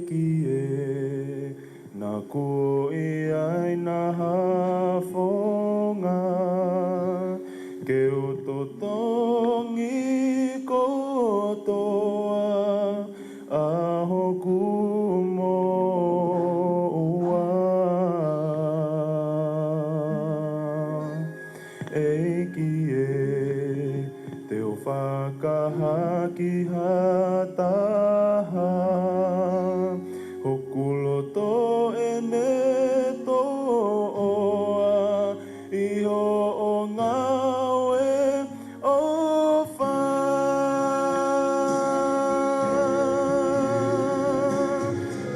kie na ko I ai na hafonga ke o totongi kotoa a hoku moa kie te o whakahaki hataha Hokuloto ene toa Iho o ngawe o wha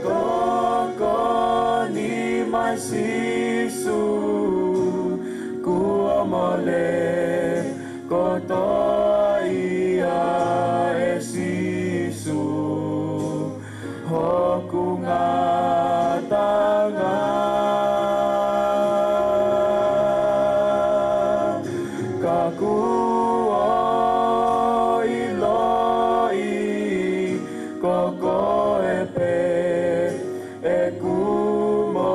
Kokoni mai sisu Kua mole kotoa ia e sisu Hoku ngatanga Kaku o iloi Koko epe e kumo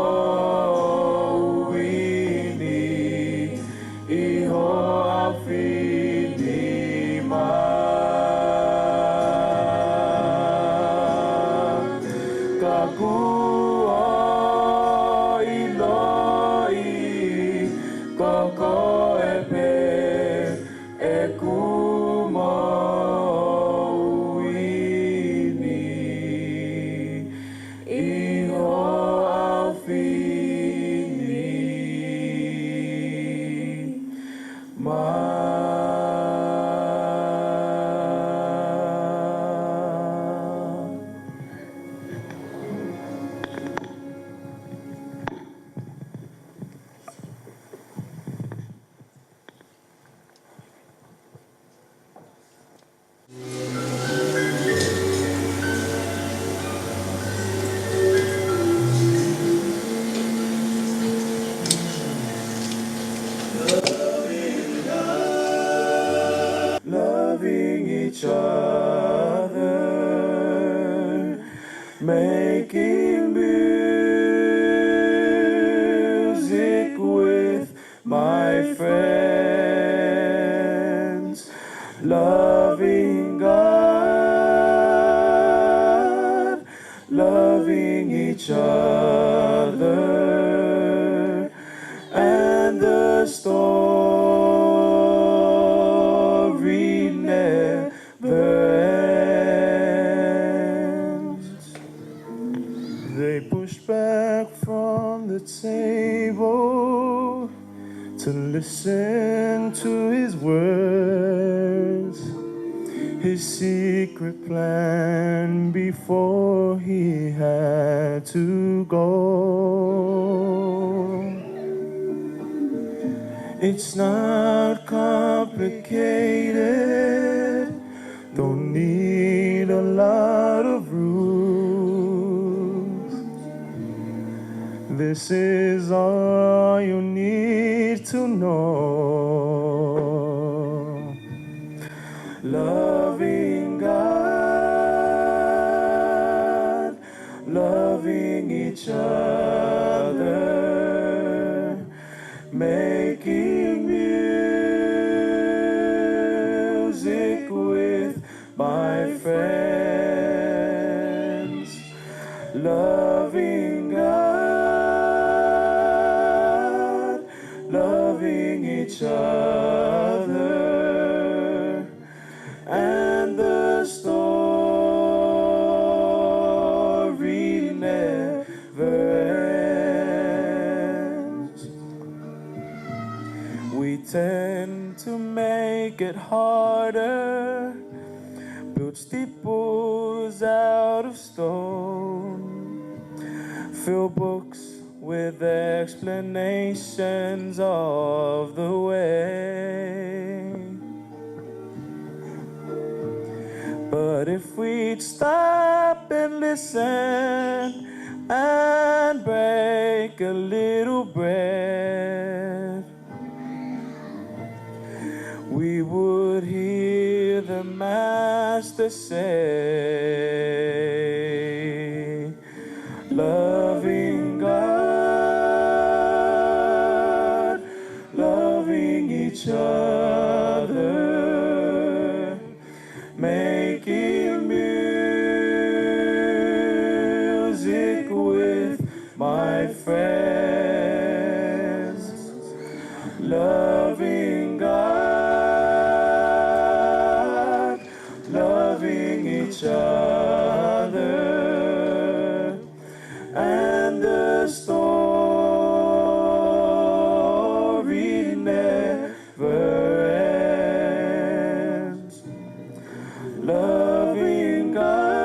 uini Iho awhini Kaku o iloi Koko epe e kumo uini Iho awhini Loving each other, making music with my friends, loving God, loving each other, and the story never ends. They push back from the table to listen to his words, his secret plan before he had to go. It's not complicated, don't need a lot of rules. This is all you need to know. Loving God, loving each other, making music with my friends, loving God, loving each other, and the story never ends. We tend to make it harder, build steeples out of stone, fill books with explanations of the way. But if we'd stop and listen and break a little bread, we would hear the Master say, my friends, loving God, loving each other, and the story never ends. Loving God,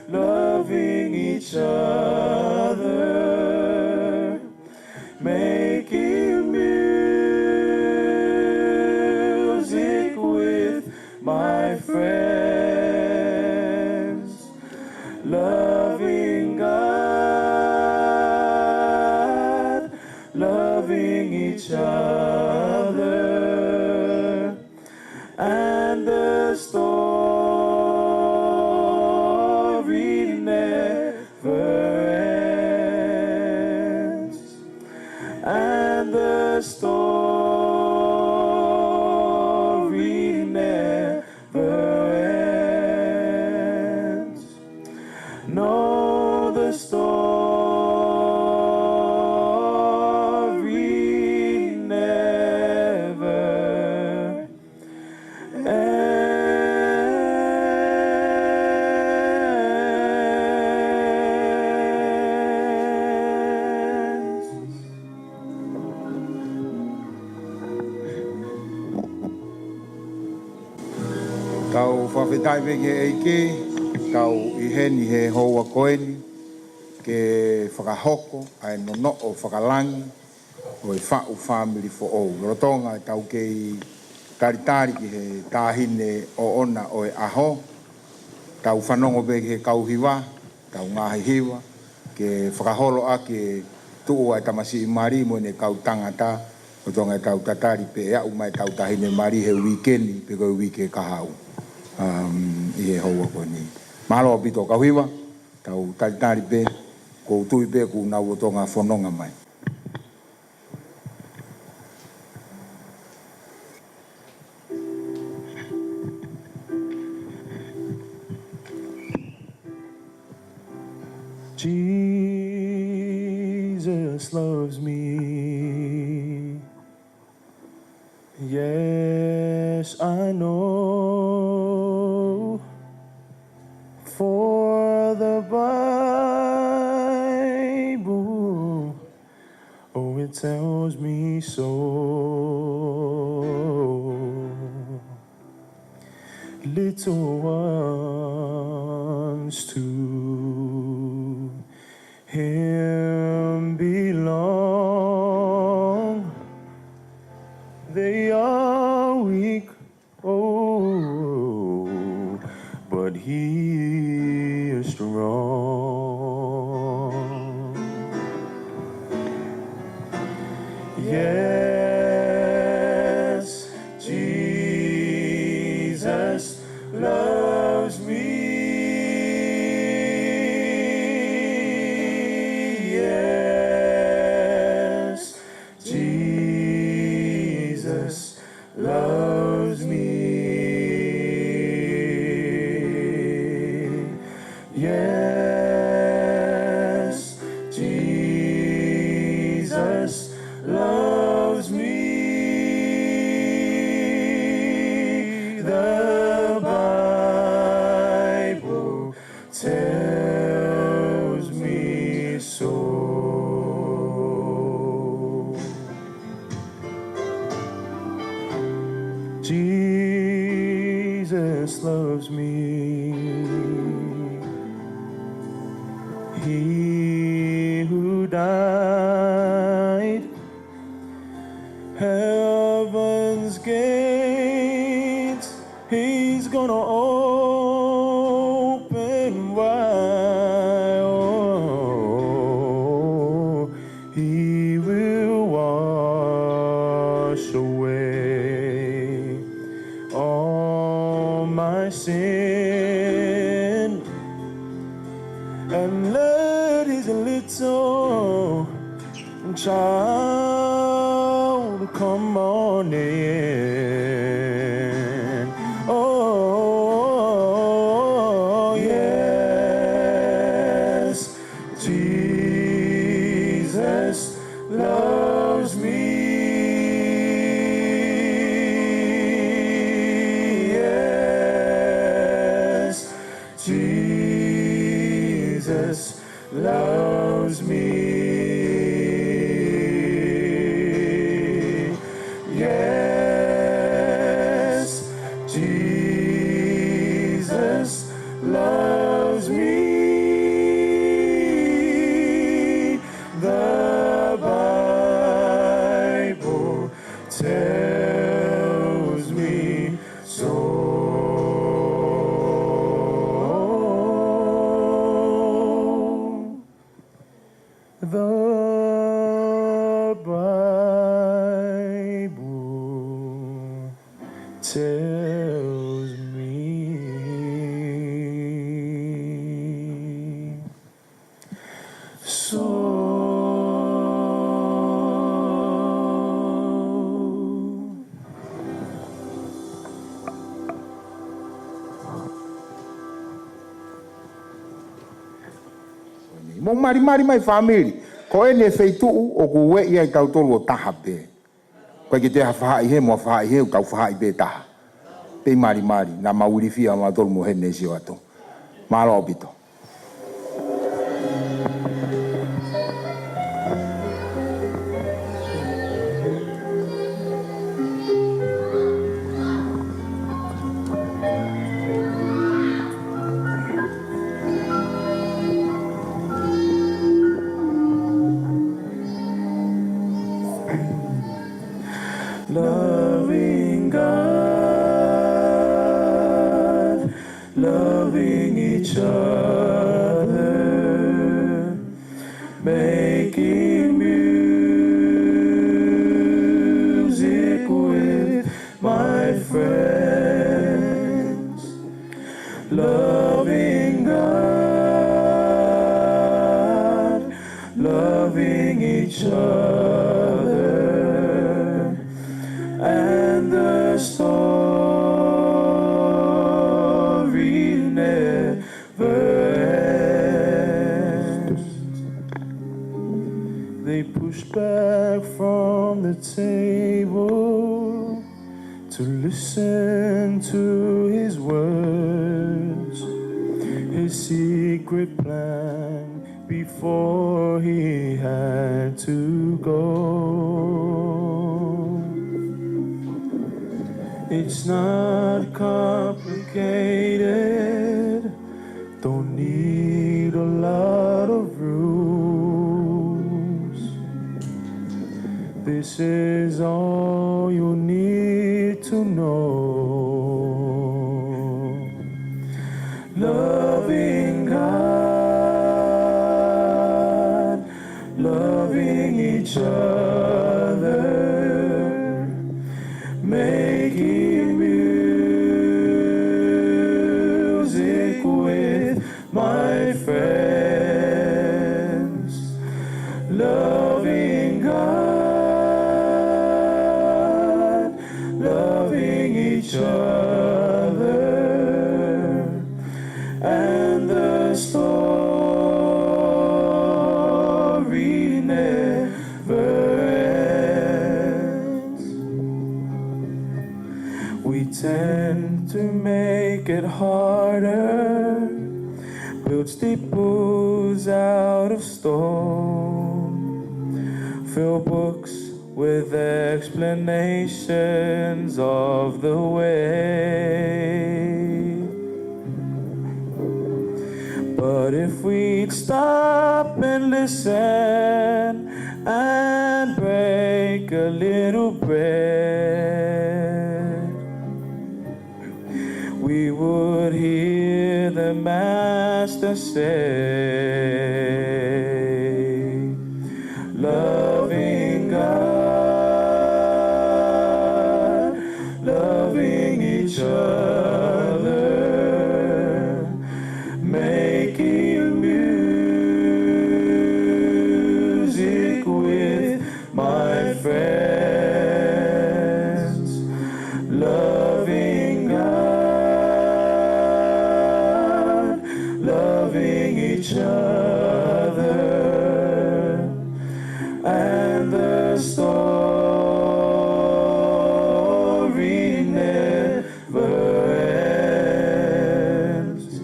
loving each other, making music with my friends. Loving God, loving each other, and the story never ends. And the story never ends. No, the story never ends. Tau whawhetai wenge eike, tau I heni he hoa koeni, ke whakahoko, ai no o whakalangi, o I whau family for all. Rotonga tau kei taritari ki he tāhine o ona o E aho, tau whanongo be he kauhiwa, tau ngahi hiwa, ke whakaholo a ke tuu ai tamasi I mari mo ne kau tangata, o tonga tau tatari pe ea umai tau tahine mari he weekendi, pe koe wike kahau. I he hoa ko ni. Mahalo pito kauhiwa, tau taritari pe, ko tui pe ku nau o tonga whanonga mai. Jesus loves me. Yes, I know. For the Bible, oh, it tells me so. Little ones to Him belong. They are weak, oh, but He is strong. Yes, Jesus loves me. Yes, Jesus loves me. Yes, Jesus loves me. The Bible tells me so. Jesus loves me. He who died, heaven's gates, He's gonna open wide. Oh, He will wash away all my sin, and let His little child come on in. Oh, yes, tells me so. Mo mari mai family. Ko ene feitu o ku we ia kau tolo tahape. Ko ki te hawhai he mo whai he kau whai be taha. Te mari na mauri fia ma tolo mo hene si o ato. Malo bito. Loving God, loving each other, making music with my friends. Loving God, loving each other. And the story never ends. They push back from the table to listen to his words, his secret plan before he had to go. It's not complicated, don't need a lot of rules. This is all you need to know. Loving God, loving each other, making music with my friends. Loving God, loving each other, and the story never ends. We tend to make it harder, build steeples out of stone, fill books with explanations of the way. But if we'd stop and listen and break a little bread, we would hear the Master say, loving God, loving each other, making music with my friends. Loving God, loving each other, and the story never ends.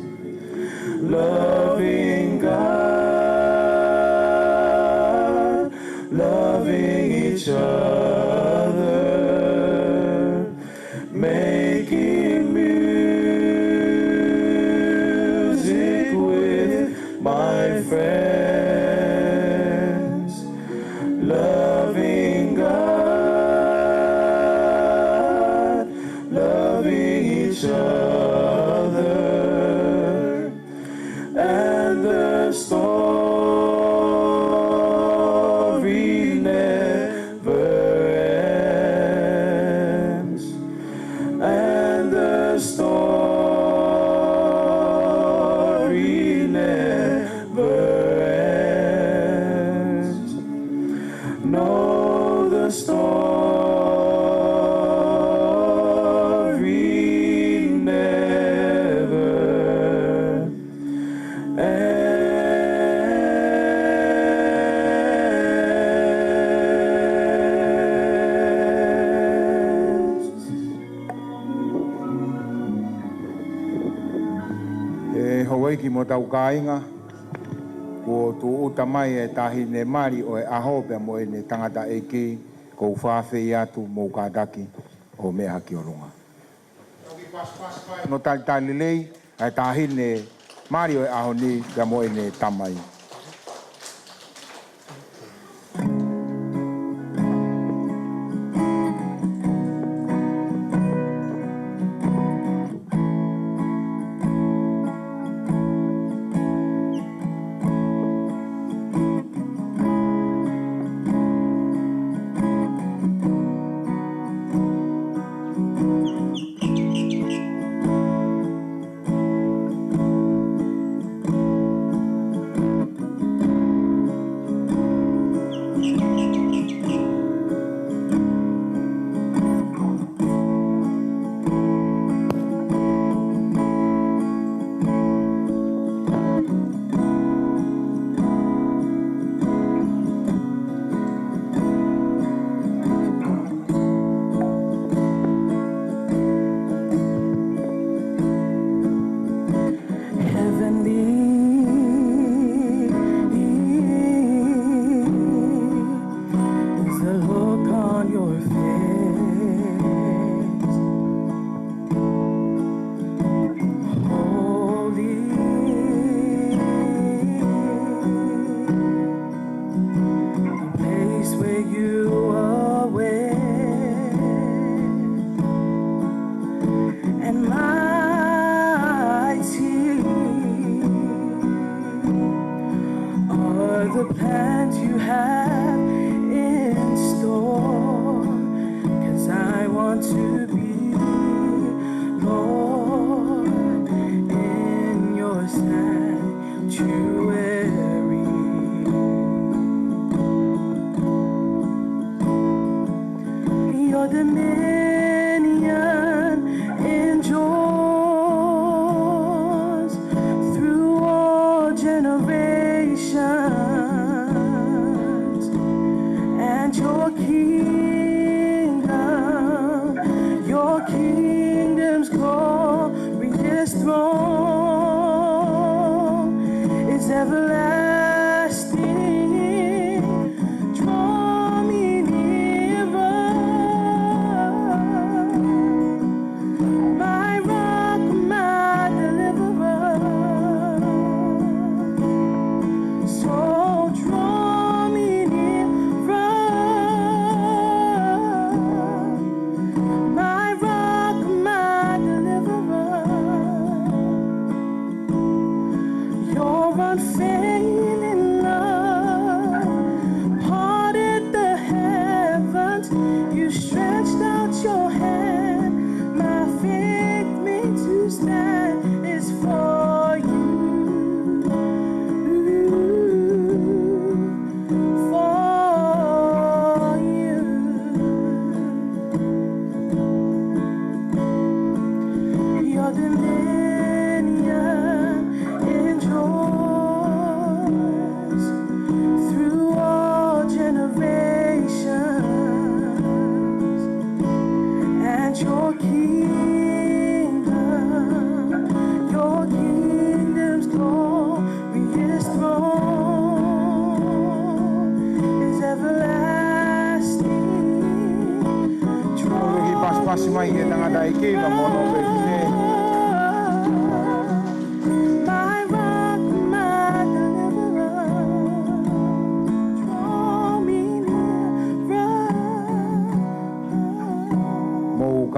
Loving God, loving each other, making music with my friends. Loving God, loving each other, and the story never ends. Hawaii ki mo tau kainga. Ko tu uta mai e tahi ne mari o e aho pe mo e ne tangata e ki ko whawhi atu mo ka daki o mea ki o runga. No tali tali lei e tahi ne mari o e aho ni pe mo e ne tamai.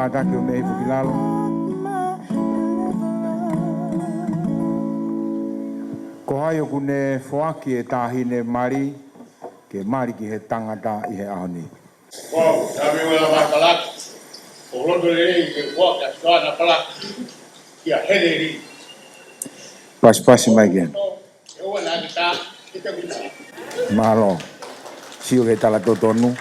Kadaki o mei fukilalo. Ko hai o kune foaki e tahine mari, ke mari ki he tangata i he ahoni. Wow, kami Joanna Palaki. O rodo le ke foaki a Joanna Palaki. Kia hederi. Pasi mai gen. E ua na kita, kita bisa. Mahalo. Sio ke tala totonu.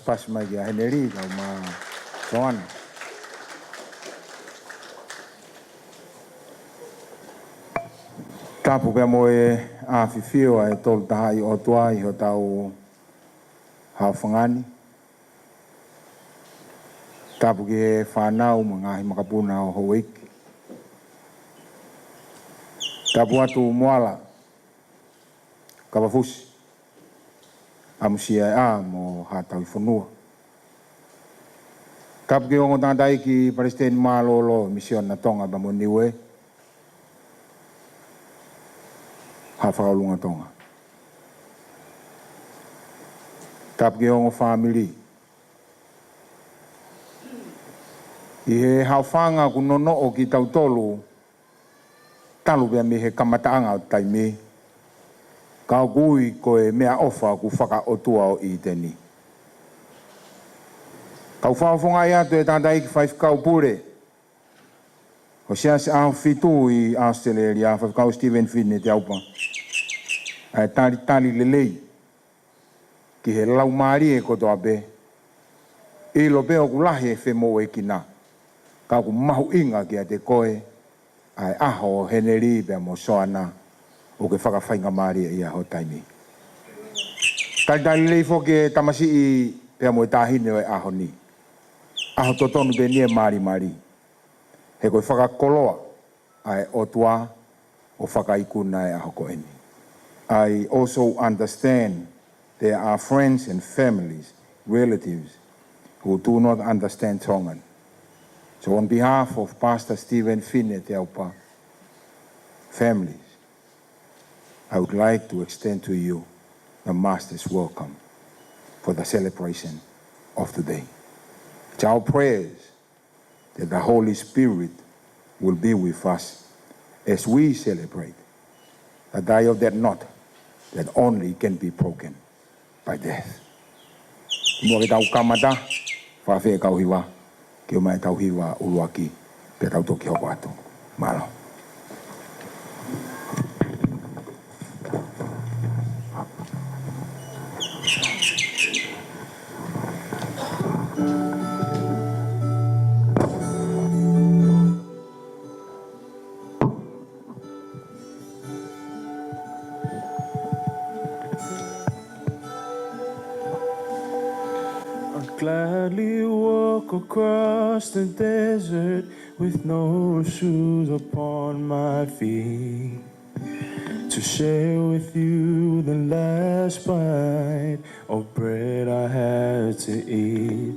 Pas mai ya heneri kau ma soan. Tapu pia moe a fifio e tolu tahai o tua i ho tau hawhangani. Tapu ki e whanau ngahi makapuna o hoiki. Tapu atu moala kawafusi. Amusia e a mo hatau i whanua. Tapu ki ongo tandai ki Palestine Malolo mission na Tonga ba mo niwe. Hawhakalunga Tonga. Tapu ki ongo family. I he hawhanga ku nono o ki tautolu. Talu bea me he kamataanga o taimi. Kau kui koe mea ofa ku whaka otua o i teni. Kau whawhonga i atu e tandai ki whaifkau pure. Ho sia se aho fitu i Australia, whaifkau Stephen Finney te aupa. Ai tali lelei. Ki he lau maari e kotoa be. I lo beo ku lahi e whemo e kina. Kau ku mahu inga ki a te koe. Ai aho heneri bea mo soana. O ke whakawhainga maari e ia ho taimi. Tali lei foke e tamasi i pea mo e tahine o e aho ni. Aho totonu be nie maari. He koe whakakoloa ai otua o whakaikuna e aho ko eni. I also understand there are friends and families, relatives, who do not understand Tongan. So on behalf of Pastor Stephen Finney te aupa families, I would like to extend to you the Master's welcome for the celebration of today. It's our prayers that the Holy Spirit will be with us as we celebrate the day of that knot that only can be broken by death. Mua ke tau kamata, whawhea kau hiwa, ke o mai tau hiwa uruaki, pe tau toki hoko atu. Malo. Gladly walk across the desert with no shoes upon my feet to share with you the last bite of bread I had to eat.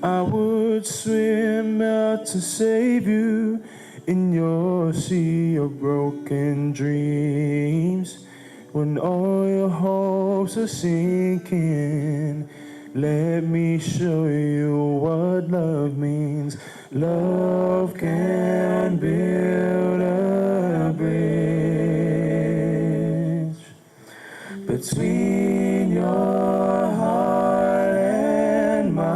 I would swim out to save you in your sea of broken dreams when all your hopes are sinking. Let me show you what love means. Love can build a bridge between your heart and mine.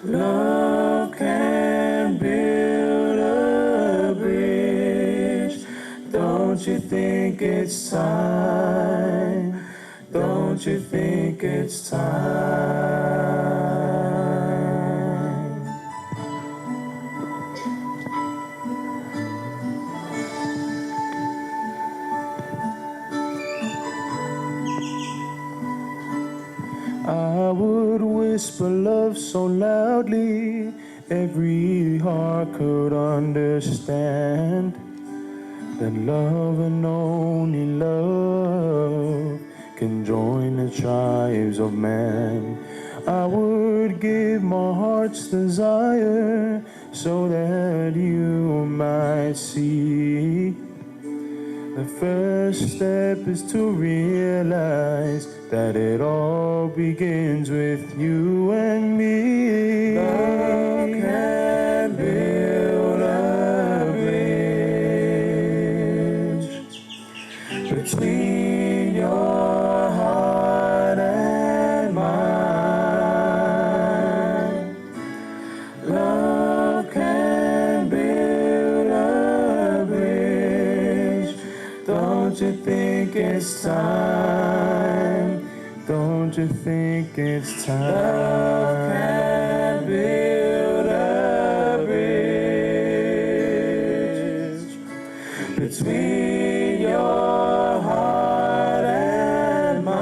Love can build a bridge. Don't you think it's time? Don't you think it's time? I would whisper love so loudly every heart could understand that love and only love can join the tribes of man. I would give my heart's desire so that you might see. The first step is to realize that it all begins with you and me. Love can build a bridge between your heart and mine. Love can build a bridge. Don't you think it's time? Don't you think it's time? Love can build a bridge between your heart and mine.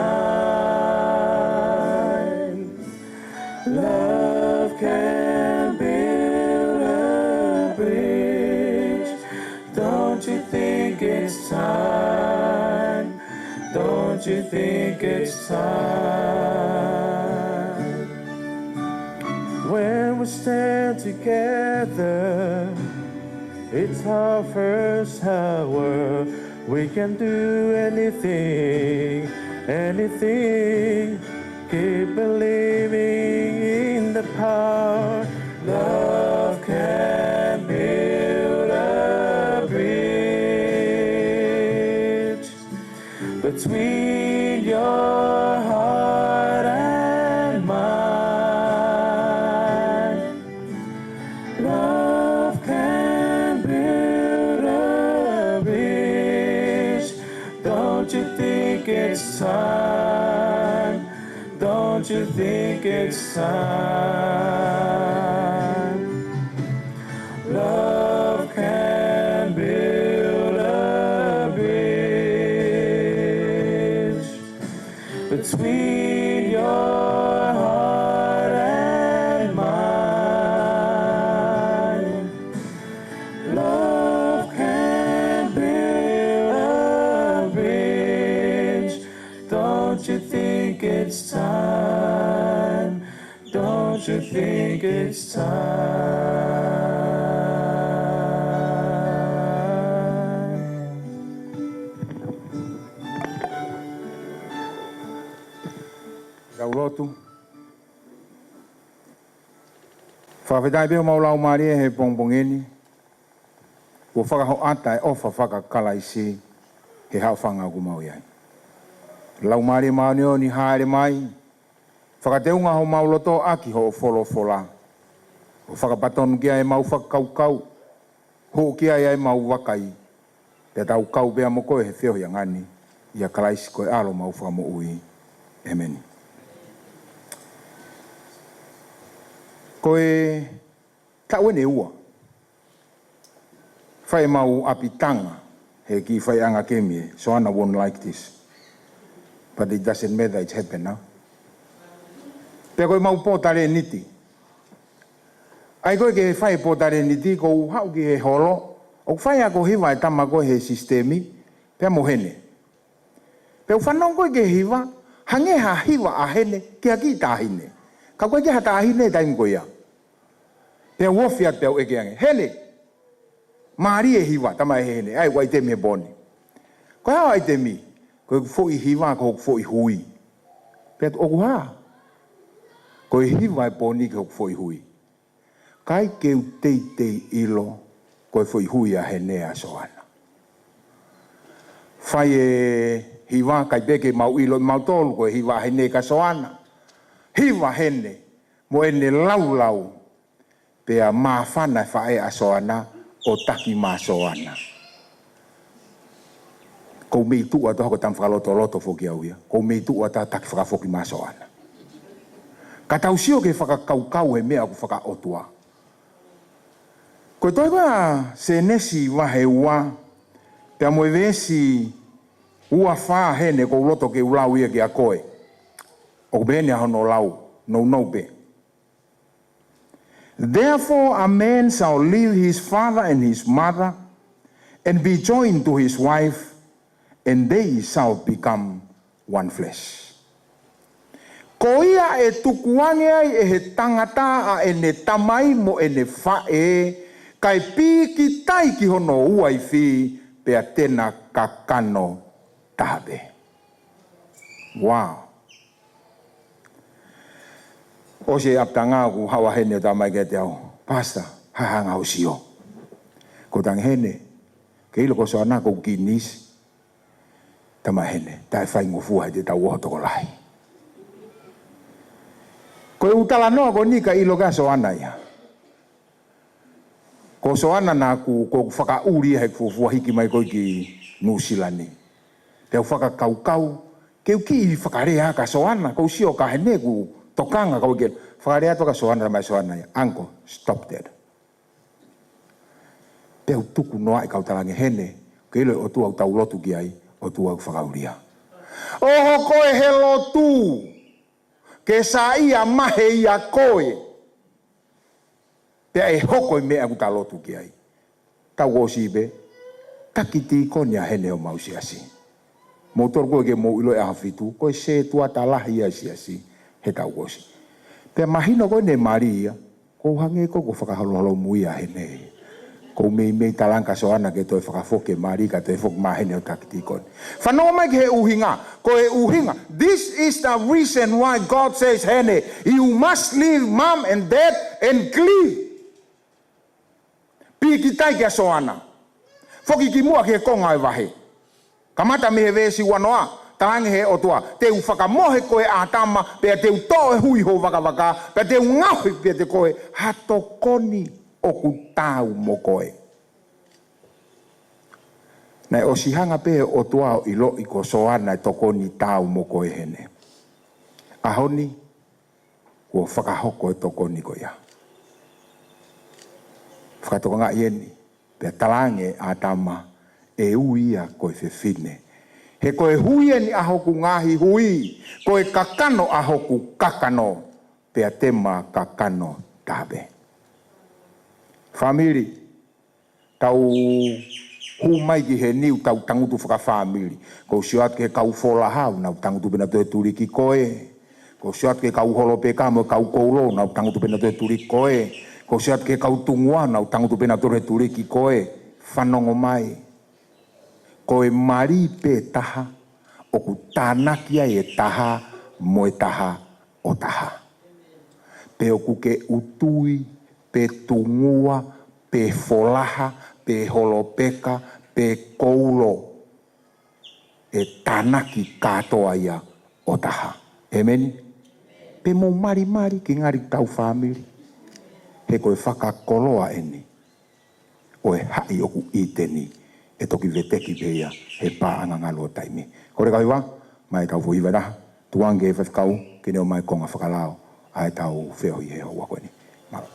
Love can build a bridge. Don't you think it's time? Don't you think it's time? When we stand together, it's our first hour. We can do anything, anything. Keep believing in the power. Love can build a bridge between your heart and mine. Love can build a bridge. Don't you think it's time? Don't you think it's time? Love can build a bridge between your heart and mine. Love can build a bridge. Don't you think it's time? Don't you think it's time? Latu. Whawhetai peo maulau maria he pongpongeni. Ko whakaho ata e ofa whakakala isi he hao whanga ku mau iai. Lau maria maonio ni haere mai. Whakateunga ho mauloto aki ho folo fola. O whakapatonu kia e mau whakaukau. Ho kia e mau wakai. Te tau kau bea mo koe he whio ngani. Ia kalaisi koe alo mau whamo ui. Amen. Koe tauene ua. Whai mau apitanga. He ki whai anga kemie. So Anna won't like this. But it doesn't matter, it's happened now. Pea koe mau pōtare niti. Ai koe ke he whai pōtare niti, ko hau ki he holo. O whai ako hiwa e tama koe he sistemi. Pea mo hene. Pea whanau koe ke hiwa. Hange ha hiwa a hene, kia ki tāhine. Ka koe ke ha tāhine taim koe ia. Pea wofia pea o eke ange. Hene. Maari e hiwa, tama e hene. Ai wai temi he boni. Koe hao ai temi. Koe fōi hiwa, ko fōi hui. Pea oku haa. Koe hiwa e boni ko fōi hui. Kai keu teitei ilo, koe fōi hui a hene a soana. Whai e hiwa kai peke mau ilo mau tolu koe hiwa hene ka soana. Hiwa hene, mo ene lau lau. Pea maa whana whae a soana o taki maa soana. Kou mei tua tohoko tam whakaloto loto whoki au ia. Kou mei tua ta taki whakafoki maa soana. Ka tau sio ke whakakaukau he mea ku whakaotua. Koe toi koe se nesi wahe ua. Pea moe vesi ua whaa hene kou loto ke ulau ia ke a koe. O bene ahono lau, no be. Therefore a man shall leave his father and his mother and be joined to his wife, and they shall become one flesh. Ko ia e tukuange ai e he tangata a ene tamai mo ene whae, kai pi ki tai ki hono uai fi pea tena kakano tabe. Wow. O se aptanga ku hawa hene ta mai ke te au. Pasta, hahanga o sio. Ko tang hene, ke ilo ko soana ko kinis, tama hene, tai whai ngofua te tau oho toko lahi. Ko e utala noa ko nika ilo ka soana ia. Ko soana na ku ko whaka uri he fufua hiki mai ko ki nusilani. Te whaka kaukau, ke uki whakarea ka soana, ko sio ka hene ku tokanga kau ke whakarea toka soana mai soana ia. Uncle, stop that. Peu tuku noa i kau talange hene, Kele o tua tau lotu ki ai, o tua whakauria. Oho koe he lotu, ke sa ia mahe ia koe, pea e hoko i mea kuta lotu ki ai. Tau o sibe, takiti konia hene o mausi asi. Motor koe ke mo ilo e hafitu, koe se tua talahi asi asi, he tau o si. Pea mahino koe ne Maria, ko hange ko whakahalohalo muia hene. Ko mei talanka soana ke toi whakafoke Maria ka toi fok mahene o takiti kone. Whanau mai ke he uhinga, ko he uhinga. This is the reason why God says hene, you must leave mom and dad and cleave. Piki tai kia soana. Foki ki mua ke konga e wahe. Kamata me he vesi wanoa, tahange he o tua. Teu whakamohe koe a tama, pea teu toe hui ho waka, pea teu ngawi pea te koe, hato koni o ku tau mo koe. Nai o sihanga pe o tua o ilo i ko soana e tokoni tau mo koe hene. Ahoni, kua whakahoko e tokoni ko ia. Whakatokonga ieni, pea talange a tama, e uia koe whewhine. He koe huieni ahoku ngahi hui, koe kakano ahoku kakano, pea tema kakano tabe. Family, tau humai ki he niu tau tangutu whaka family. Ko siat ke kau fola hau, nau tangutu pena toe turi ki koe. Ko siat ke kau holo pe kamo, kau koulo, nau tangutu pena toe turi ki koe. Ko siat ke kau tungua, nau tangutu pena toe turi ki koe. Whanongo mai. Koe mari pe taha, oku tānakia e taha, mo e taha o taha. Pe oku ke utui, pe tungua, pe folaha, pe holopeka, pe koulo, e tanaki katoa ia o taha. Amen? Pe mo mari ki ngari tau family. He koe whakakoloa eni. O e hai oku iteni. E toki veteki veia he pā angangalo taimi. Kore kau iwa, mai tau fuhiwa raha. Tuange e whakau, kene o mai konga whakalao. Ai tau wheo i he hoa koe ni. Mara.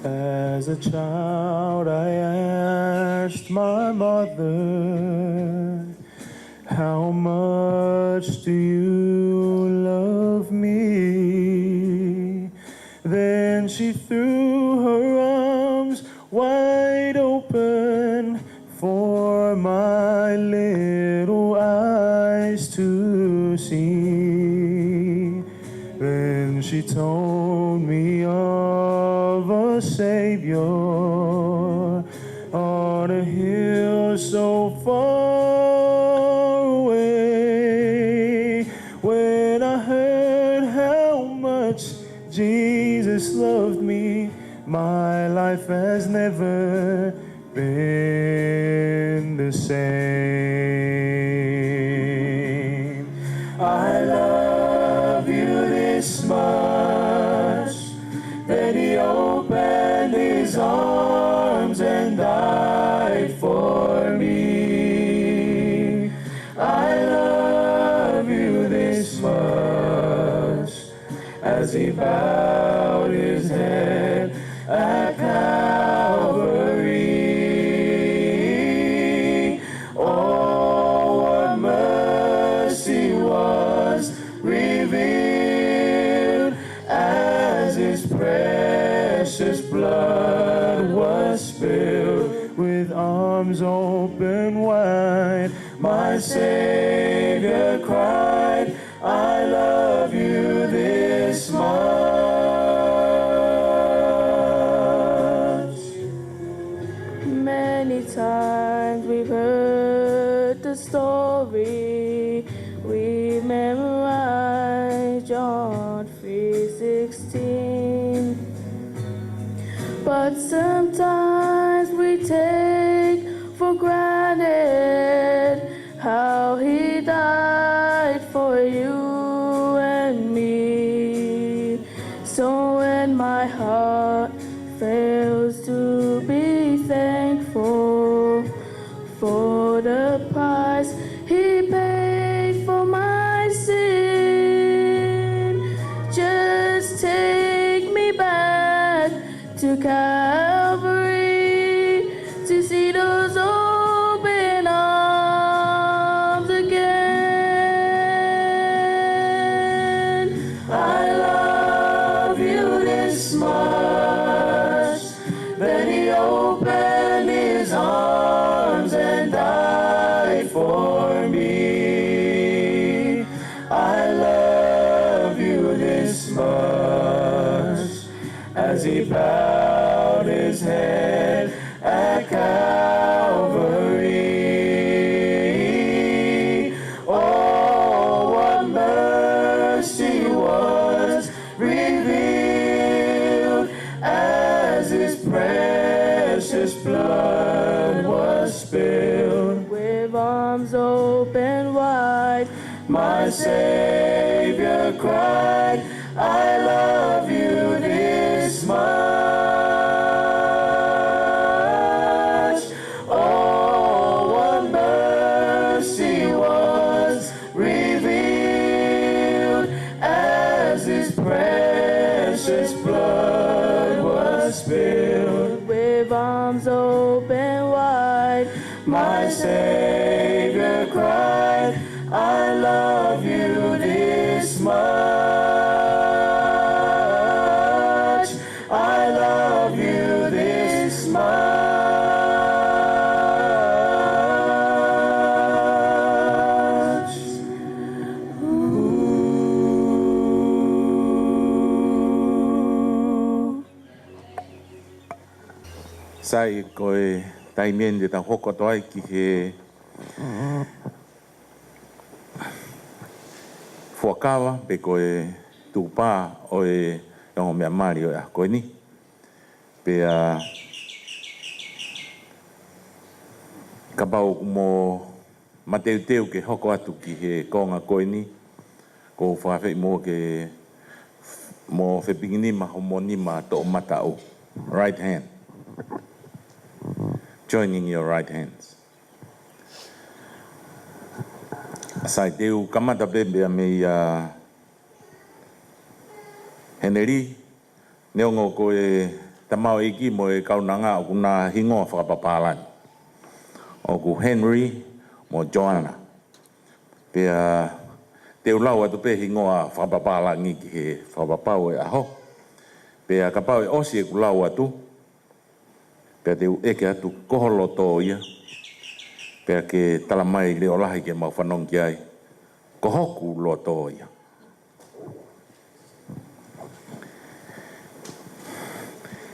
As a child, I asked my mother, how much do you love me? Then she threw her arms wide open for my little eyes to see. Then she told me of a Savior on a hill so far away. When I heard how much Jesus loved me, my life has never been the same. I love you this much, that he opened his arms and died for me. I love you this much, as he bowed his head at Calvary. Oh, what mercy was revealed as his precious blood was spilled. With arms open wide, my Savior cried, I love you this much. Many times we've heard the story, we memorized John 3:16. But sometimes we take granted how he died for you and me. So when my heart fails to be thankful for the price he paid for my sin, just take me back to Calvary to see those open arms again. I love you this much that he opened his arms and died for me. I love you this much as he bowed his head at Calvary. Oh, what mercy was revealed as his precious blood was spilled. With arms open wide, my Savior cried, I love you this much. Oh, what mercy was revealed as his precious blood was spilled. With arms open wide, my Savior cried, I love you this much. I love you this much. Ooh. Sai koe taimien de ta hoko toai ki he fuakawa pe koe tupa o e o mea mari o a koe ni. Pe ka pau mo mateu teu ke hoko atu ki he konga koe ni. Ko whawhai mo ke mo whepinginima ho mo nima to mata o. Right hand. Joining your right hands. Sai teu kamata bebe a mei heneri neongo koe tamau iki mo e kaunanga o kuna hingoa whakapapalani. O ku Henry mo Joanna. Pea teu lau atu pe hingoa whakapapalani ki he whakapapau e aho. Pea kapau e osi e ku lau atu. Pea teu eke atu koholoto ia. Pea ke talamai leo lahi ke mau whanongi ai. Kohoku loto ia.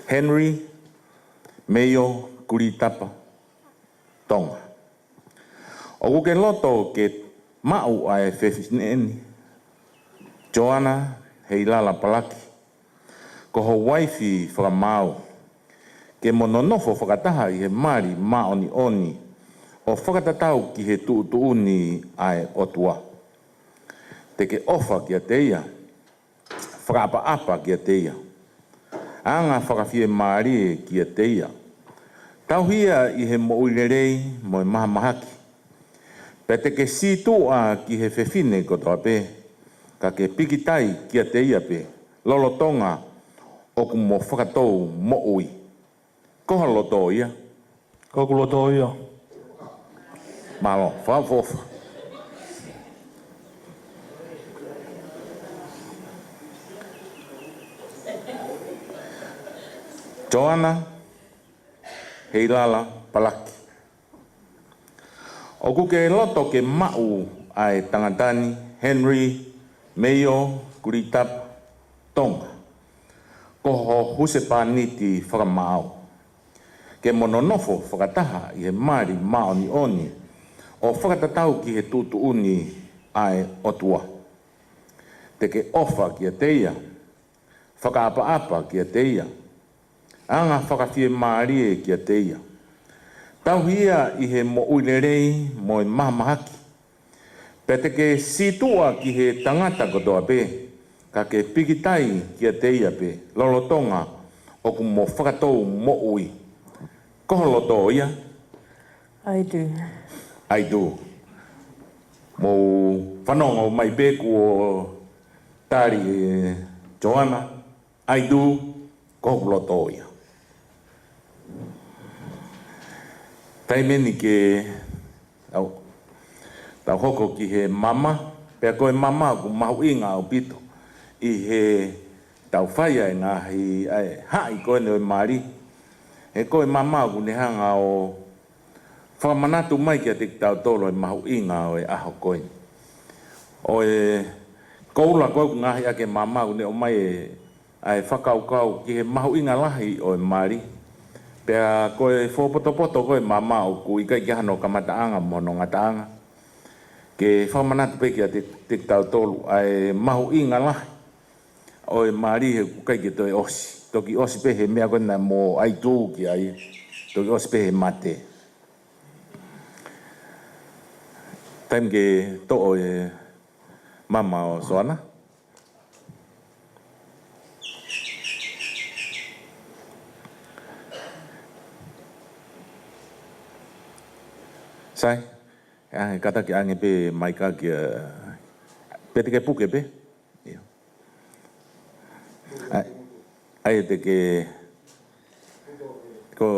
Henry Mayo Kulitapa Tonga. O ke loto ke mau ai whewhineni. Joanna Heilala Palaki. Ko ho waifi whakamau. Ke mononofo whakataha i he mari maoni oni. O whakatatau ki he tuuni ai otua. Te ke ofa ki a teia. Whakaapa-apa ki a teia. Anga whakawhie maari ki a teia. Tauhia i he mo'ulerei mo e maha mahaki. Pe te ke situa ki he whewhine kotoa pe. Ka ke pikitai ki a teia pe. Lolotonga o ku mo whakatou mo'ui. Koha loto ia. Koku loto ia. Malo, whaafofa. Joanna Heilala Palaki. O ku ke loto ke mau ai tangatani Henry Mayo Kulitapa Tonga. Koho husepaniti whakamau. Ke mononofo whakataha i he mari maoni oni o whakatatau ki he tuuni ai otua. Te ke ofa ki a teia, whakaapa-apa ki a teia, anga whakawhie maarie ki a teia. Tau hia I he mo uilerei mo I mahamahaki. Pete ke situa ki he tangata kotoa pe, ka ke pikitai ki a teia pe, lolotonga o ku mo whakatou mo ui. Koho loto ia? I do. I do. Mo whanonga o mai pe ku o tari Joanna, I do, koho loto ia. Tai meni ke tau hoko ki he mama, pea koe mama ku mahu inga o pito. I he tau whaia e ngā hai koe ne o Māori. He koe mama ku ne hanga o whamanatu mai ki a te tau tolo e mahu inga o e aho koe. O e koula koe ku ngahi ake mama ku ne o mai e ai whakaukau ki he mahu inga lahi o e Māori. Pea koe whopoto koe mama o ku ika ki hano kamataanga mono ngataanga. Ke whamanatu pe ki a te tau tolu ai mahu inga lahi. O e Māori he kukai ki toi osi. Toki osi pe he mea kona mo ai tū ki ai. Toki osi pe he mate. Taim ke to o e mama o Soana. Sai. Ange kata ki ange pe maika ki pe te ke puke pe. Ai te ke ko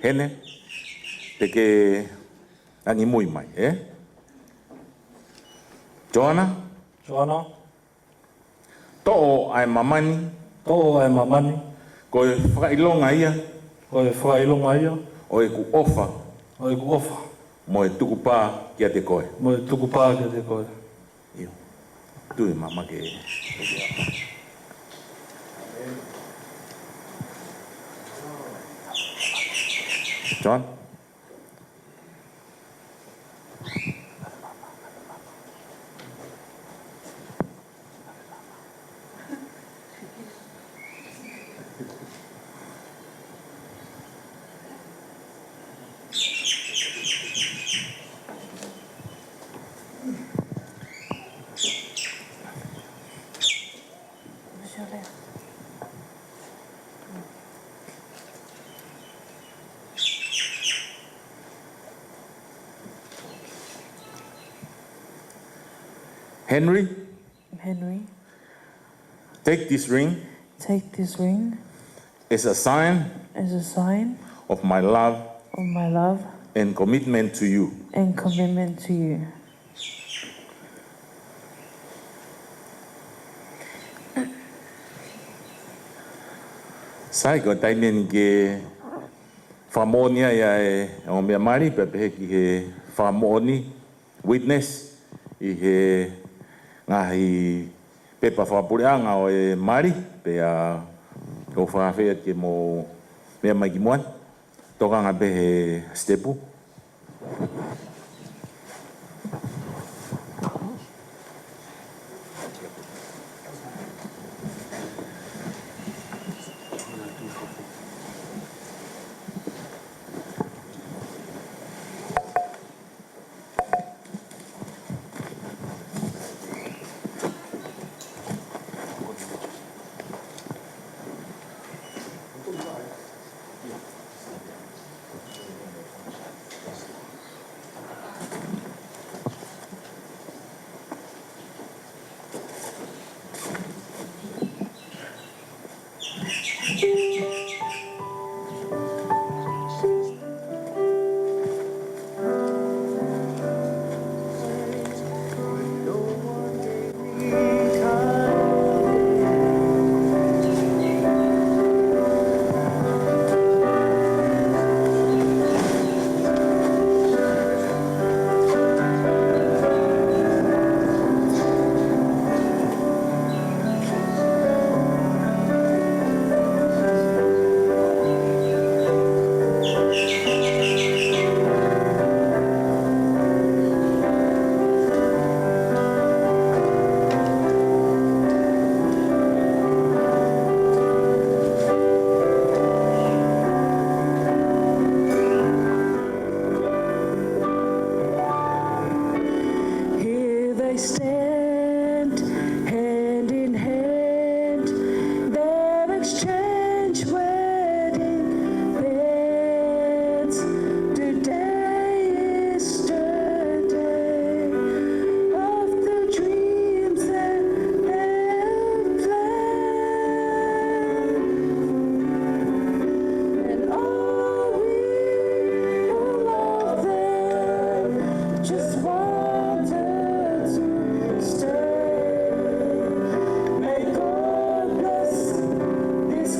hene te ke angi Moimoi, Joanna? Joanna? To'o ai mamani. To'o ai mamani. Ko e whakailonga ia. Ko e whakailonga ia. O e ku ofa. O e ku ofa. Mo e tukupā ki a te koe. Mo e tukupā ki a te koe. Io. Tu e mama ke. John? Henry, take this ring as a sign of my love and commitment to you. Sai ko tai meni ke whamonia ia e o mea mari pe pehe ki he whamoni witness I he ngahi pepa whapureanga o e mari pe a ko whawhea ke mo mea mai ki moan tokanga pehe stepu. exchange wedding beds. Today is the day of the dreams that they've planned. And all we who love them just wanted to stay. May God bless this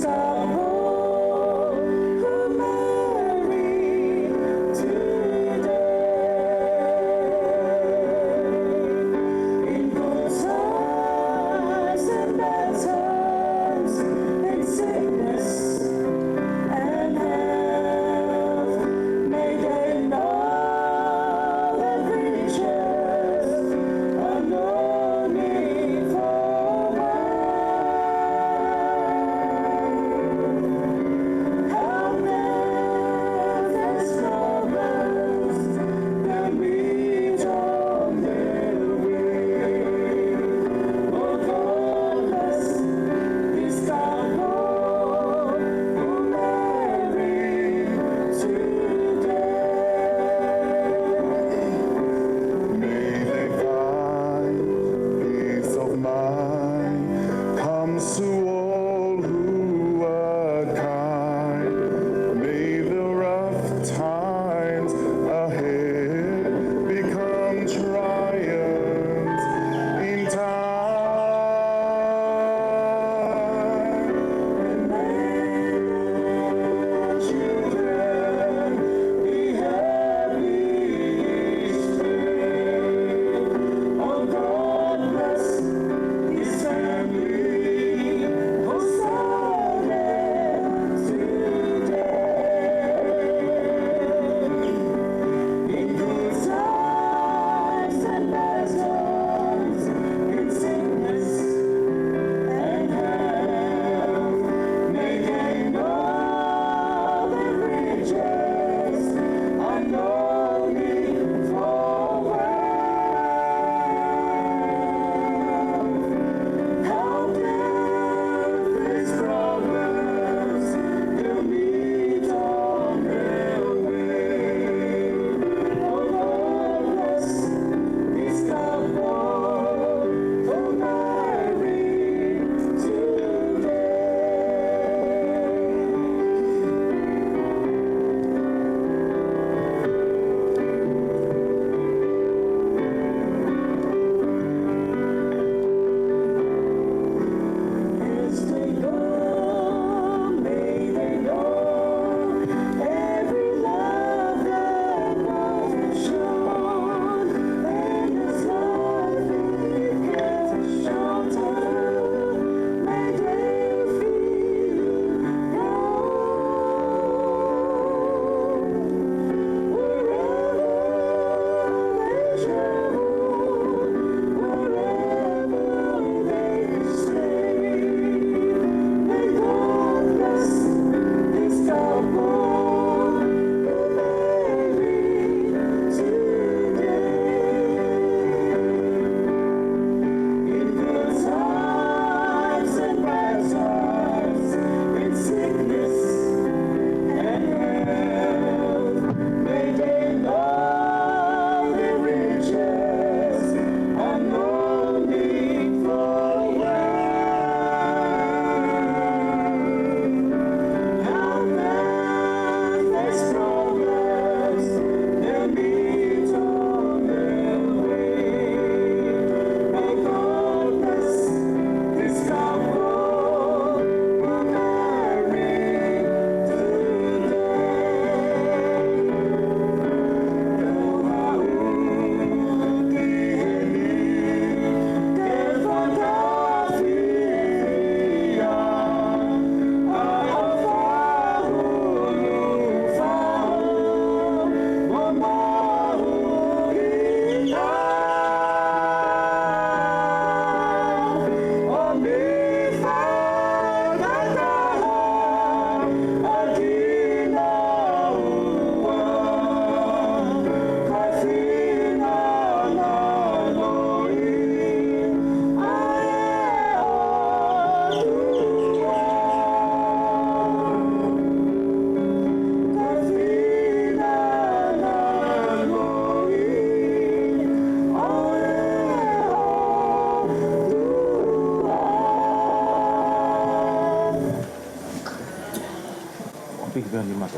Fik ben ni mata.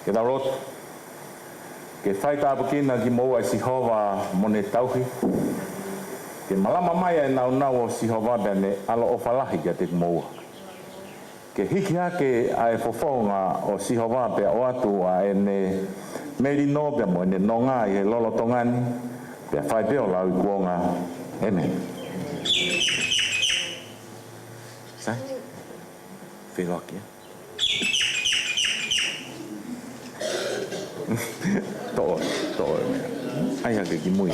Ke darot. Ke fai ta pakina ki mo ai si hova mone tauhi. Ke malama mai e nau si hova bene alo o falahi ke te mo. Ke hiki ke ai fofonga o si hova pe o atu a ene meri no pe mo ne nonga e lolo tongani pe fai pe o lau kuonga. Amen. Sai? Filokia. Todo. Ai ake ki mui.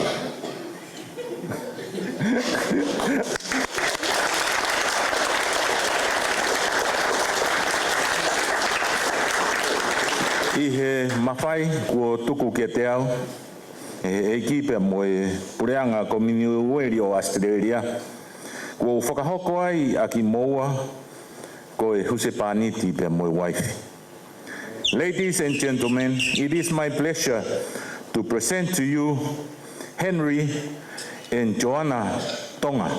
I he mawhai kua tuku ke te au. E kipe mo e pureanga Commonwealth o Australia. Kua whakahoko ai a ki moua ko e husepaniti pe mo e waifi. Ladies and gentlemen, it is my pleasure to present to you Henry and Joanna Tonga.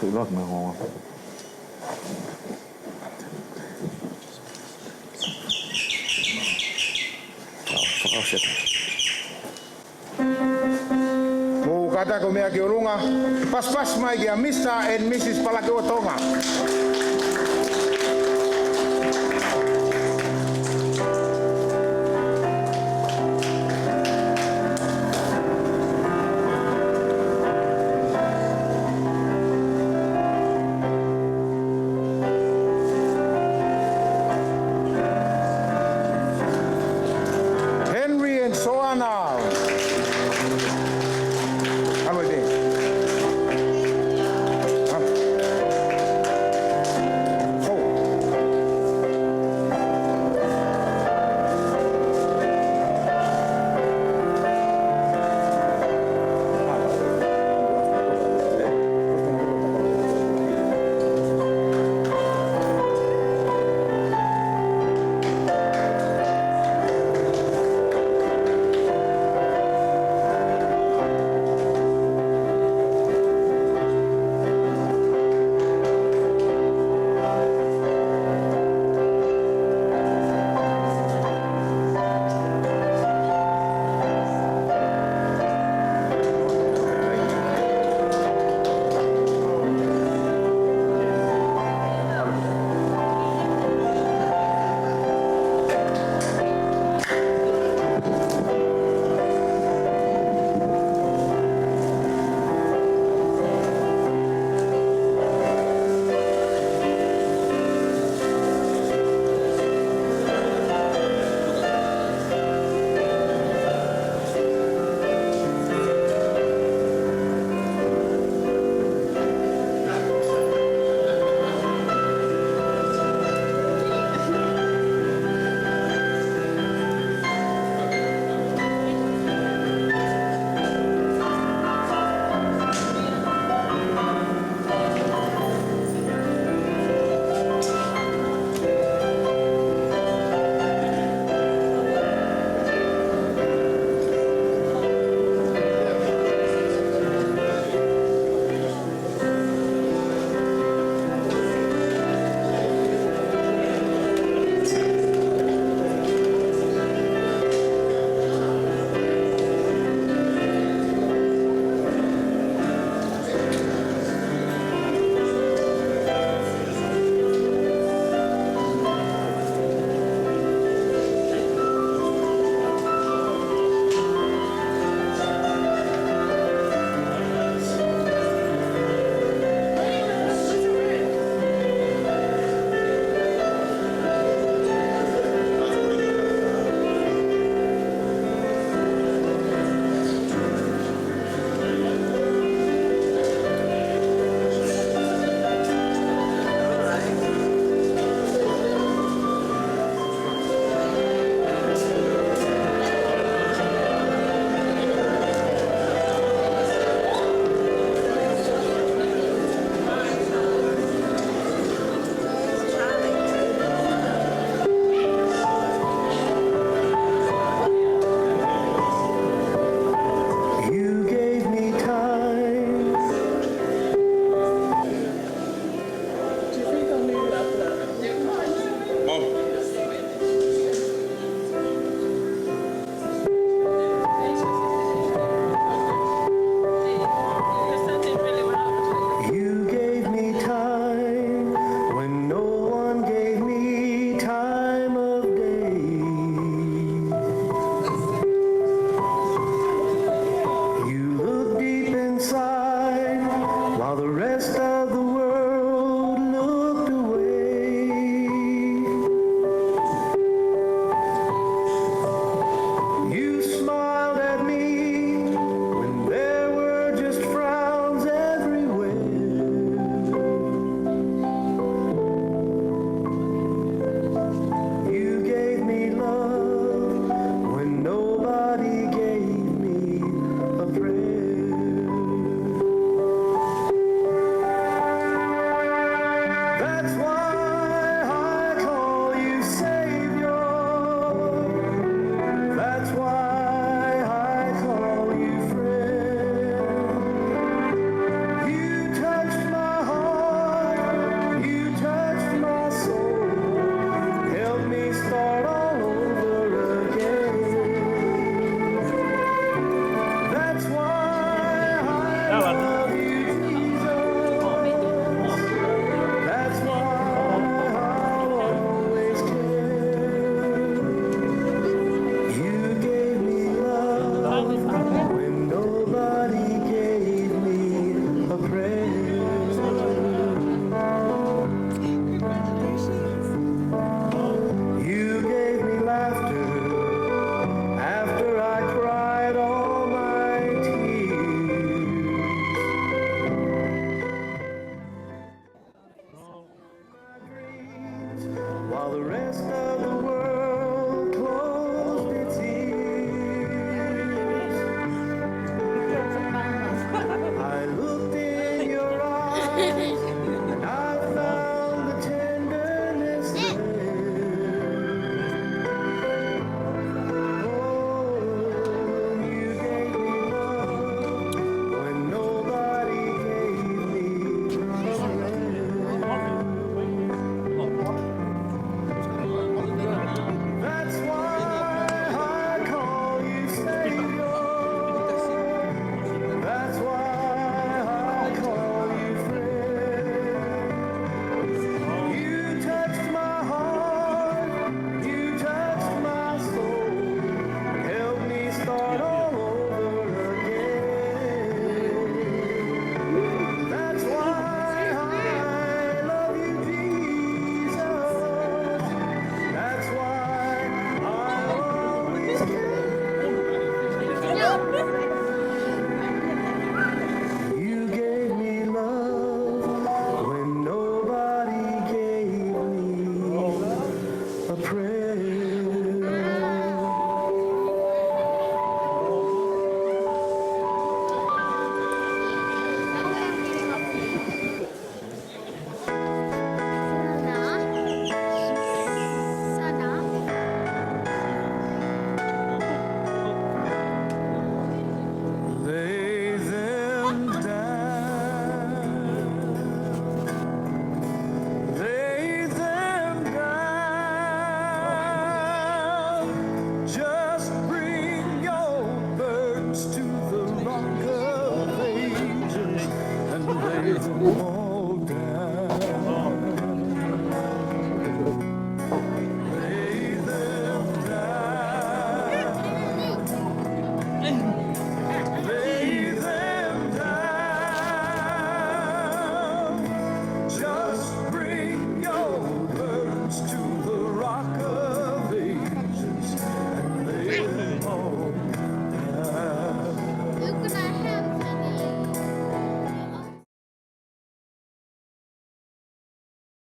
Look, my home. Mo kata ko mea ki orunga. Pas mai ki a Mr. and Mrs. Palaki o Tonga.